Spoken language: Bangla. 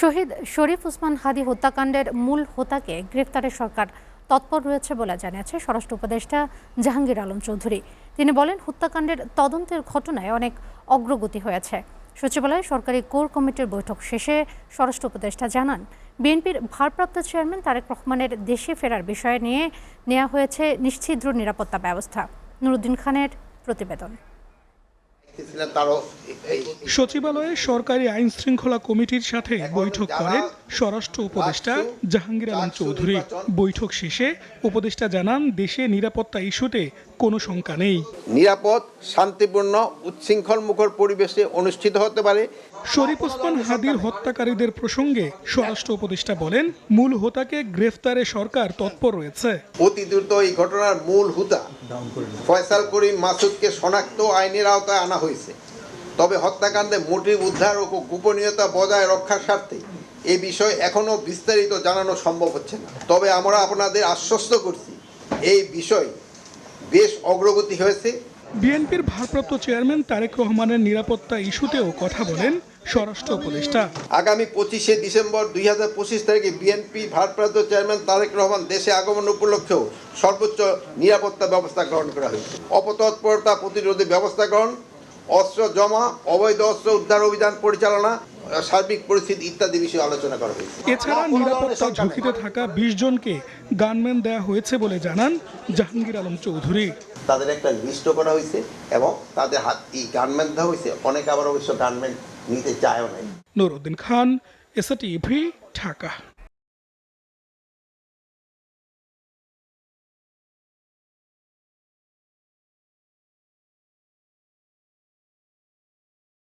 শহীদ শরীফ ওসমান হাদী হত্যাকাণ্ডের মূল হোতাকে গ্রেফতারে সরকার তৎপর রয়েছে বলে জানিয়েছে স্বরাষ্ট্র উপদেষ্টা জাহাঙ্গীর আলম চৌধুরী। তিনি বলেন, হত্যাকাণ্ডের তদন্তের ঘটনায় অনেক অগ্রগতি হয়েছে। সচিবালয়ে সরকারি কোর কমিটির বৈঠক শেষে স্বরাষ্ট্র উপদেষ্টা জানান, বিএনপির ভারপ্রাপ্ত চেয়ারম্যান তারেক রহমানের দেশে ফেরার বিষয় নিয়ে নেওয়া হয়েছে নিশ্ছিদ্র নিরাপত্তা ব্যবস্থা। নুরুদ্দিন খানের প্রতিবেদন। সচিবালয়ে সরকারি আইন শৃঙ্খলা কমিটির সাথে বৈঠক করেন স্বরাষ্ট্র উপদেষ্টা জাহাঙ্গীর আলম চৌধুরী। বৈঠক শেষে উপদেষ্টা জানান, দেশে নিরাপত্তা ইস্যুতে কোনো শঙ্কা নেই। নিরাপদ, শান্তিপূর্ণ, উচ্ছৃঙ্খল মুখর পরিবেশে অনুষ্ঠিত হতে পারে। শরীফ ওসমান হাদীর হত্যাকারীদের প্রসঙ্গে স্বরাষ্ট্র উপদেষ্টা বলেন, মূল হোতাকে গ্রেফতারে সরকার তৎপর রয়েছে। অতি দ্রুত এই ঘটনার মূল হোতা ফয়সাল করিম মাসুদকে শনাক্ত আইনের আওতায় আনা হয়েছে। তবে হত্যাকাণ্ডে মোটিভ উদ্ধার ও গোপনীয়তা বজায় রক্ষার স্বার্থে এই বিষয়ে এখনো বিস্তারিত জানানো সম্ভব হচ্ছে না। তবে আমরা আপনাদের আশ্বস্ত করছি, এই বিষয়ে বেশ অগ্রগতি হয়েছে। বিএনপির ভারপ্রাপ্ত চেয়ারম্যান তারেক রহমানের নিরাপত্তা ইস্যুতেও কথা বলেন স্বরাষ্ট্র উপদেষ্টা। আগামী 25শে ডিসেম্বর 2025 তারিখে বিএনপি ভারপ্রাপ্ত চেয়ারম্যান তারেক রহমান দেশে আগমন উপলক্ষেও সর্বোচ্চ নিরাপত্তা ব্যবস্থা গ্রহণ করা হয়েছে। অপতৎপরতা প্রতিরোধে ব্যবস্থা গ্রহণ, অস্ত্র জমা, অবৈধ অস্ত্র উদ্ধার অভিযান পরিচালনা, সার্বিক পরিস্থিতি ইত্যাদি বিষয়ে আলোচনা করা হয়েছে। এছাড়া নিরাপত্তা ঝুঁকিতে থাকা 20 জনকে গানম্যান দেওয়া হয়েছে বলে জানান জাহাঙ্গীর আলম চৌধুরী। তাদের একটা লিস্ট করা হয়েছে এবং তাদের হাত এই গানম্যান দেওয়া হয়েছে। অনেকে আবার অবশ্য গানম্যান নিতে চায়ও নাই। নুরুদ্দিন খান, এসএটিভি, ঢাকা।